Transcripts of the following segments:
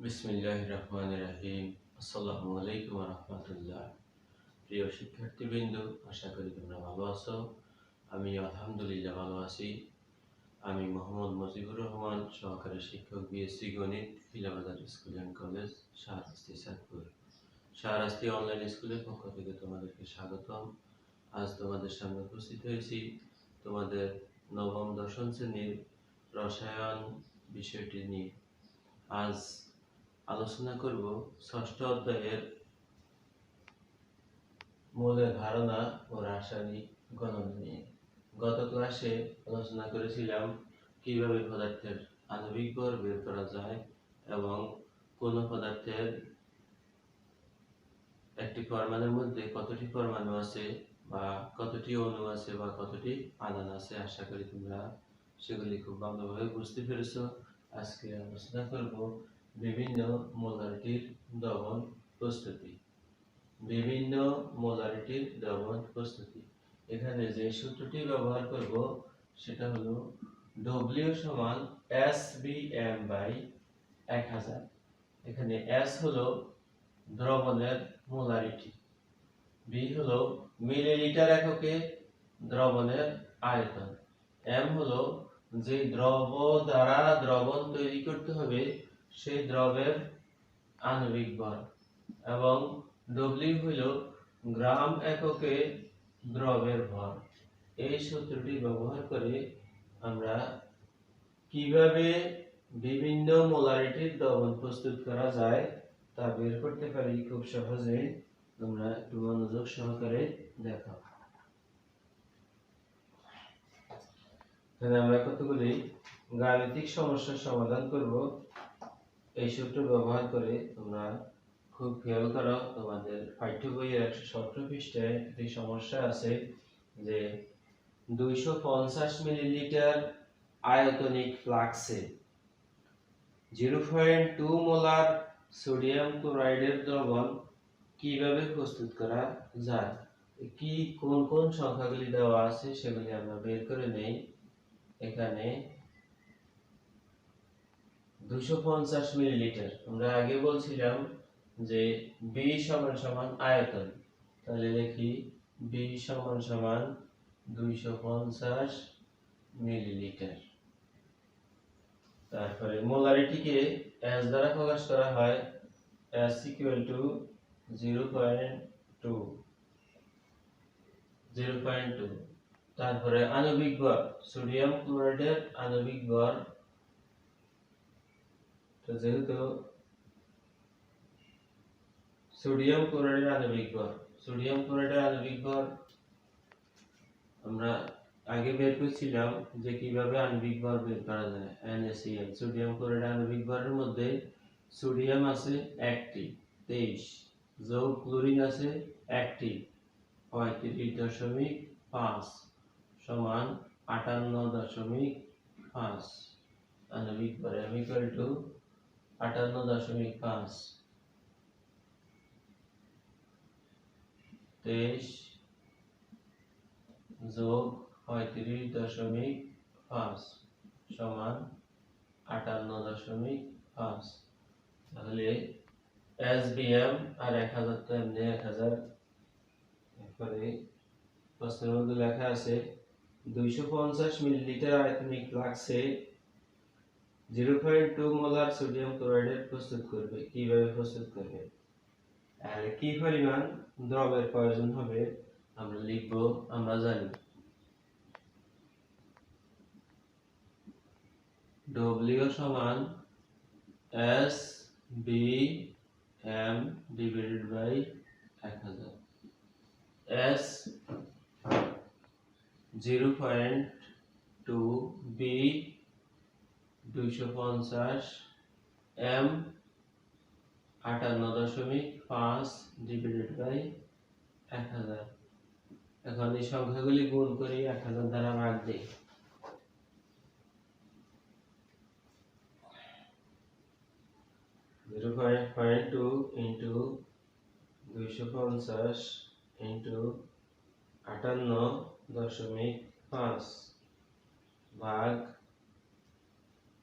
বিসমিল্লাহির রহমানির রহিম। আসসালামু আলাইকুম ওয়া রাহমাতুল্লাহ। প্রিয় শিক্ষার্থীবৃন্দ, আশা করি তোমরা ভালো আছো। আমি আলহামদুলিল্লাহ ভালো আছি। আমি মোহাম্মদ মুজিবুর রহমান, সহকারী শিক্ষক, বিএসসি গণিত, Filabazar school and college, Shahrasti, Chandpur. Shahrasti online স্কুলের পক্ষ থেকে তোমাদেরকে স্বাগতম। আজ তোমাদের সামনে উপস্থিত হয়েছি তোমাদের নবম দশম শ্রেণীর রসায়ন বিষয়টি নিয়ে। আজ আলোচনা করব ষষ্ঠ অধ্যায়ের মৌলের ধারণা ও রাসায়নিক গণনা নিয়ে। গত ক্লাসে আলোচনা করেছিলাম কিভাবে পদার্থের আণবিক ভর বের করা যায় এবং কোন পদার্থের একটি পরমাণুর মধ্যে কতটি পরমাণু আছে বা কতটি অণু আছে বা কতটি আধান আছে। আশা করি তোমরা সেগুলি খুব ভালোভাবে বুঝতে পেরেছো। আজকে আলোচনা করব বিভিন্ন মোলারিটির দহন প্রস্তুতি। বিভিন্ন মোলারিটির দহন প্রস্তুতি। এখানে যে সূত্রটি ব্যবহার করব সেটা হলো W সমান SBm/1000। এখানে S হলো দ্রবণের মোলারিটি, B হলো মিলিলিটার এককে দ্রবণের আয়তন, M হলো যে দ্রব দ্বারা দ্রবণ তৈরি করতে হবে সেই দ্রবের আণবিক ভর, এবং W হলো গ্রাম এককে দ্রবের ভর। এই সূত্রটি ব্যবহার করে আমরা কিভাবে বিভিন্ন মোলারিটির দ্রবণ প্রস্তুত করা যায় তা বের করতে পারি খুব সহজে। তোমরা একটু মনোযোগ সহকারে দেখো। এখানে আমরা কতগুলি গাণিতিক সমস্যার সমাধান করব এই সূত্র ব্যবহার করে। তোমরা খুব খেয়াল করো, তোমাদের পাঠ্য বইয়ের 117 পৃষ্ঠায় একটি সমস্যা আছে যে 250 মিলিলিটার আয়তনিক ফ্লাক্সে 0.2 মোলার সোডিয়াম ক্লোরাইডের দ্রবণ কিভাবে প্রস্তুত করা যায়। কোন কোন সংখ্যাগুলি দেওয়া আছে সেগুলি আমরা বের করে নেই। এখানে 250 মিলিলিটার, আমরা আগে বলছিলাম যে B সমান আয়তন, তাহলে লিখি B সমান 250 মিলিলিটার। তারপরে মোলারিটিকে S দ্বারা প্রকাশ করা হয়, S = 0.2। তারপরে আণবিক ভর, সোডিয়াম ক্লোরাইডের আণবিক ভর, তো যেহেতু সোডিয়াম ক্লোরাইডের আণবিক ভর আমরা আগে বের করেছিলাম যে কিভাবে আণবিক ভর বের করা যায়। NaCl, সোডিয়াম ক্লোরাইড আণবিক ভরের মধ্যে সোডিয়াম আছে একটি 23, যৌগ ক্লোরিন আছে একটি 35.5 সমান 58.5। আণবিক ভর m = 58.5, 23 যোগ 35.5 সমান 58.5। তাহলে SBm আর 1000 তো এমনি 1000। এরপরে প্রশ্নের মধ্যে লেখা আছে 250 মিলিলিটার আয়তনিক ফ্লাক্সে 0.2 মোলার সোডিয়াম ক্লোরাইড প্রস্তুত করবে। কিভাবে প্রস্তুত করবে আর কি পরিমাণ দ্রবের প্রয়োজন হবে আমরা লিখব। আমরা জানি W সমান SBm/1000। S 0.2, B 250, M 58.5/1000। এখন এই সংখ্যাগুলি গুণ করি, 1000 দ্বারা ভাগ দেই। 0.2 into 250 into 58.5 ভাগ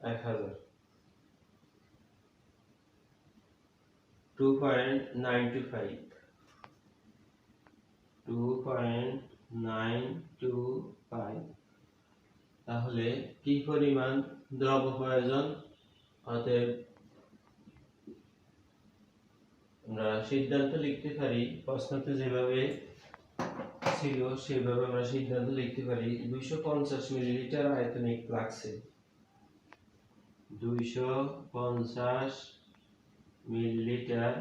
1000। 2.925 2.925 তাহলে কি পরিমাণ দ্রব্য প্রয়োজন? অতএব আমরা সিদ্ধান্ত লিখতে পারি, প্রশ্নতে যেভাবে ছিল সেভাবে আমরা সিদ্ধান্ত লিখতে পারি 250 মিলিলিটার আয়তনিক ফ্লাক্সে 250 মিলিলিটার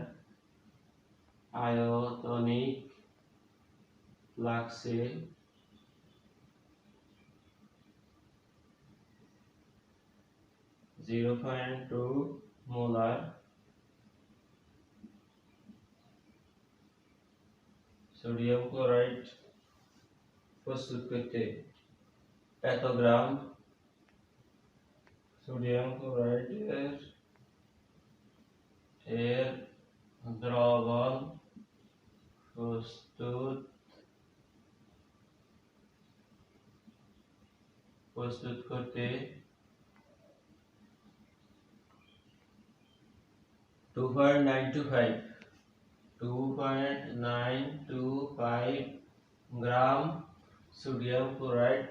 আয়তনিক ফ্লাক্সে 0.2 মোলার সোডিয়াম ক্লোরাইড প্রস্তুত করতে এত গ্রাম সোডিয়াম ক্লোরাইড এর দ্রবণ প্রস্তুত করতে 2.925 গ্রাম সোডিয়াম ক্লোরাইড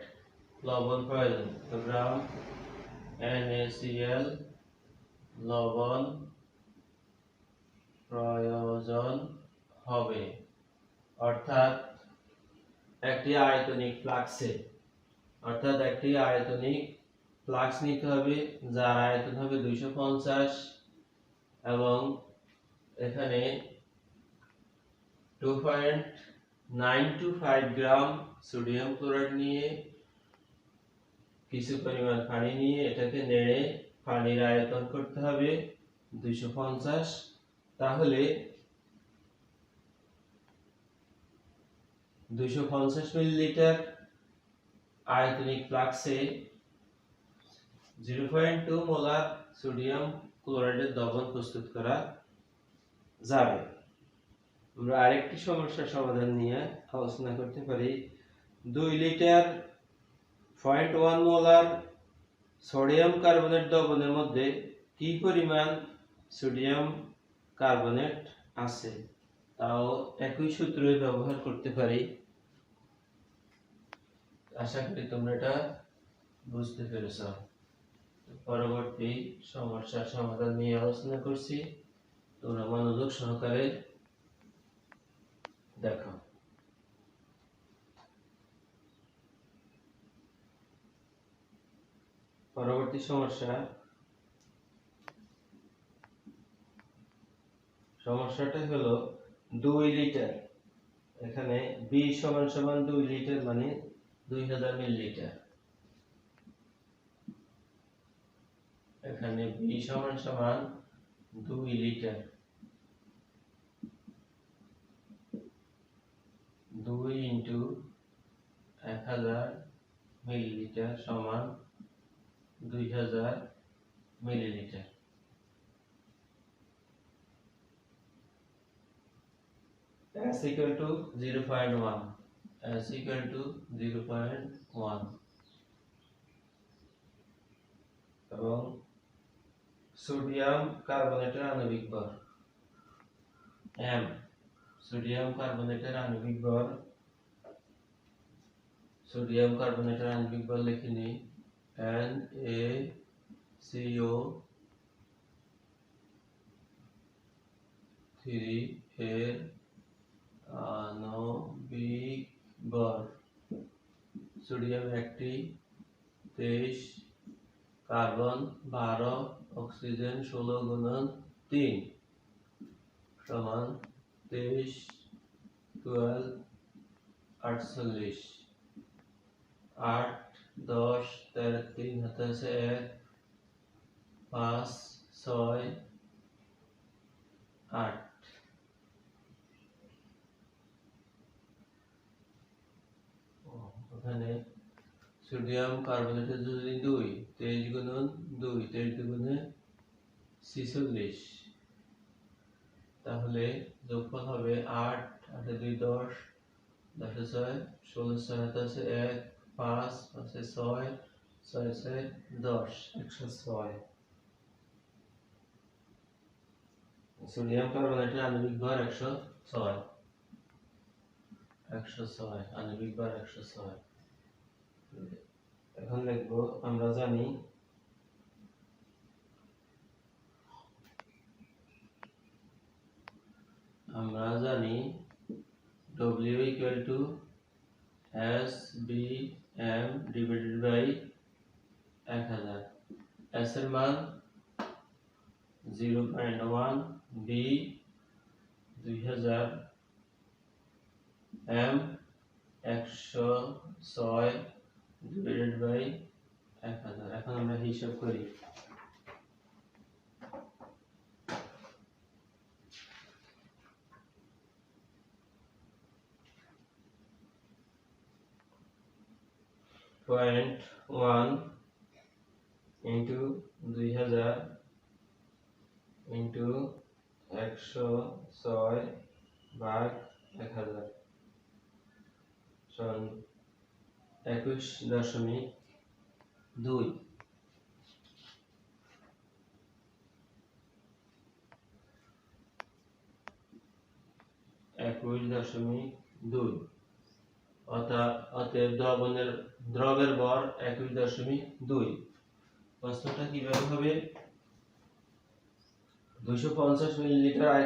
লবণ প্রয়োজন। তো গ্রাম NaCl লবণ প্রয়োজন হবে, অর্থাৎ একটি আয়তনিক ফ্লাক্স নিতে হবে যার আয়তন হবে 250 এবং এখানে 2.925 গ্রাম সোডিয়াম ক্লোরাইড নিয়ে কিছু পরিমাণ পানি নিয়ে এটাকে নেড়ে পানির আয়তন করতে হবে 250। তাহলে 250 মিলিলিটার আয়তনিক ফ্লাক্সে 0.2 মোলার সোডিয়াম ক্লোরাইডের দ্রবণ প্রস্তুত করা যাবে। আমরা আরেকটি সমস্যার সমাধান নিয়ে আলোচনা করতে পারি। 2 লিটার 0.1 মোলার সোডিয়াম কার্বনেট দ্রবণের মধ্যে কি পরিমাণ সোডিয়াম কার্বনেট আছে, তাও একই সূত্র ব্যবহার করতে পারি। আশা করি তোমরা এটা বুঝতে পেরেছ। পরবর্তী সমস্যার সমাধান নিয়ে আলোচনা করছি, তোমরা মনোযোগ সহকারে দেখো। পরবর্তী সমস্যাটা হলো 2 লিটার, এখানে B সমান 2 লিটার মানে 2000 মিলিলিটার। এখানে B সমান 2 লিটার, 2 ইনটু 1000 মিলিলিটার সমান 2000 millilitre. S equal to 0.1, S equal to 0.1 এবং সোডিয়াম কার্বনেটের আণবিক ভর M, সোডিয়াম কার্বনেটের আণবিক ভর লিখে নিই NaCO3 এর আণবিক ভর, সোডিয়াম 1টি, 23, কার্বন 12, অক্সিজেন 16 গুণন 3 সমান 23, 12, 48, 8, 10, 13, 3 হাতে আছে 1, 5, 6, 8। ওখানে সোডিয়াম কার্বনেটের যদি 2, 23 গুণন 2, 23 দুগুণে 46, তাহলে যোগফল হবে 8, 8 2 10, 10 6, 16 6 হাতে আছে 1, 5 5 6, 6 6 10, 106। সোডিয়াম কার্বনেটের আণবিক ভর 106 106 আণবিক ভর 106। এখন লিখব আমরা জানি W equal to SBm divided by 1000। S এর মান 0.1, B 2000, M 106 divided by 1000। এখন আমরা হিসাব করি। পয়েন্ট 1 into 2000 into 106 ভাগ 1000 সমান 21.2। অতএব দ্রবের ভর 21.2। প্রশ্নটা কিভাবে হবে? 250 millilitre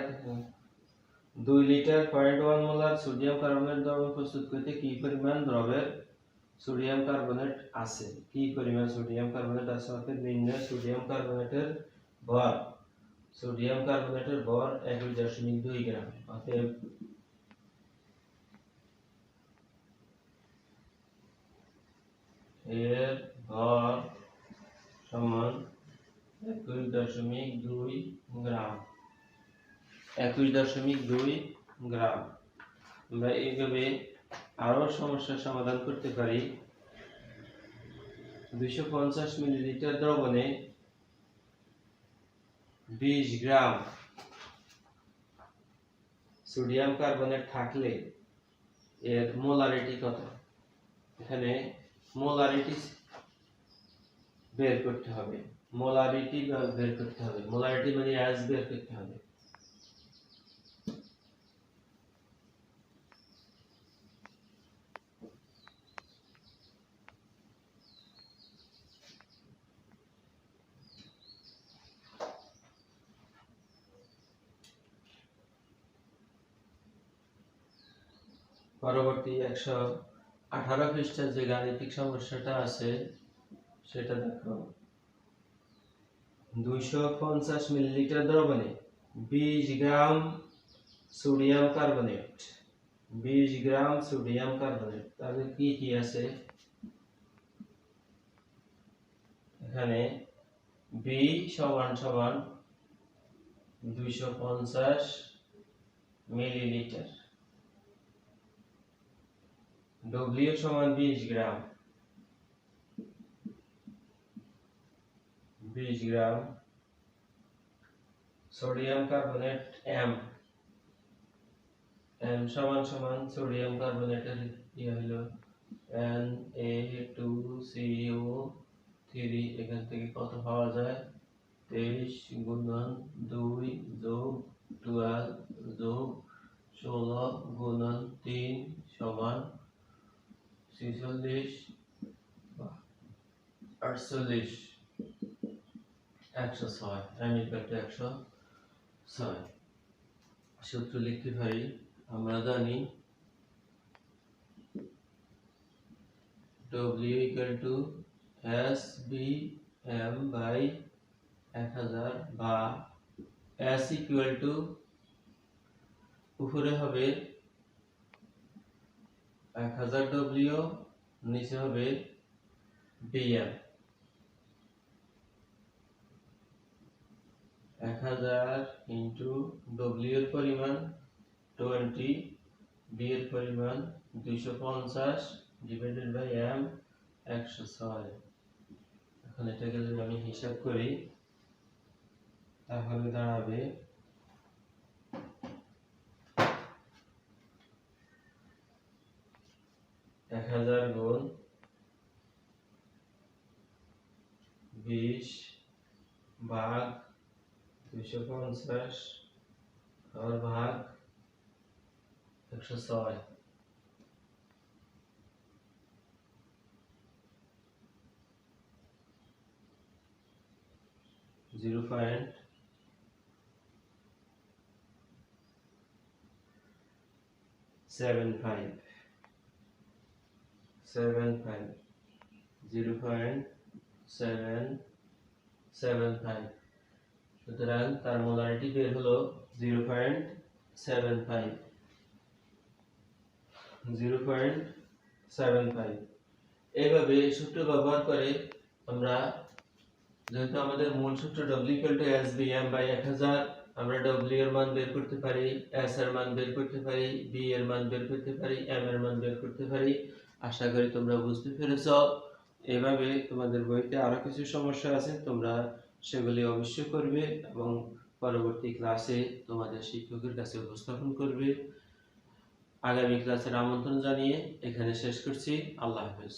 2 litre 0.1 molar sodium carbonate দ্রবণ প্রস্তুত করতে কি পরিমাণ দ্রবের সোডিয়াম কার্বনেট আছে? কি পরিমাণ সোডিয়াম কার্বনেট আছে অর্থাৎ নির্ণয় সোডিয়াম কার্বনেটের ভর। সোডিয়াম কার্বনেটের ভর 21.2 গ্রাম। অতএব এর ভর সমান 21.2 গ্রাম। 21.2 গ্রাম। আমরা এইভাবে আরো সমস্যার সমাধান করতে পারি। 250 মিলিলিটার দ্রবণে 20 গ্রাম সোডিয়াম কার্বনেট থাকলে এর মোলারিটি কত? এখানে মোলারিটি বের করতে হবে। মোলারিটি মানে অ্যাজ বের করতে হবে। পরবর্তী 118 পৃষ্ঠার যে গাণিতিক সমস্যাটা আছে সেটা দেখো। 250 মিলিলিটার দ্রবণে 20 gram sodium carbonate. 20 gram sodium carbonate. তাহলে কি কি আছে? এখানে B সমান 250 মিলিলিটার, W সমান 20 গ্রাম। 20 গ্রাম সোডিয়াম কার্বনেট M সমান সোডিয়াম কার্বনেটের হলো Na2CO3। এখান থেকে কত পাওয়া যায়? 23 গুণন 2 যোগ 12 যোগ 16 গুণন 3 সমান 46 48 106। আমি একটা 106 সূত্র লিখতে পারি। আমরা জানি W equal to SBm by 1000 বা S equal to উপরে হবে 1000 W, নিচে হবে Bm। 1000 into W এর পরিমাণ 20, B এর পরিমাণ 250 divided by M 106। এখন এটাকে যদি আমি হিসাব করি তাহলে দাঁড়াবে 1000 গুণ 20 ভাগ 250 আবার ভাগ 106 0.75 0.775 সুতরাং তার মোলারিটি বের হলো 0.75 এইভাবে এই সূত্র ব্যবহার করে আমরা, যেহেতু আমাদের মূল সূত্র W=SBm/1000, আমরা W এর মান বের করতে পারি, S এর মান বের করতে পারি, B এর মান বের করতে পারি, M এর মান বের করতে পারি। আশা করি তোমরা বুঝতে পেরেছো। এভাবে তোমাদের বইতে আরো কিছু সমস্যা আছে, তোমরা সেগুলি অবশ্যই করবে এবং পরবর্তী ক্লাসে তোমাদের শিক্ষকের কাছে উপস্থাপন করবে। আগামী ক্লাসের আমন্ত্রণ জানিয়ে এখানে শেষ করছি। আল্লাহ হাফেজ।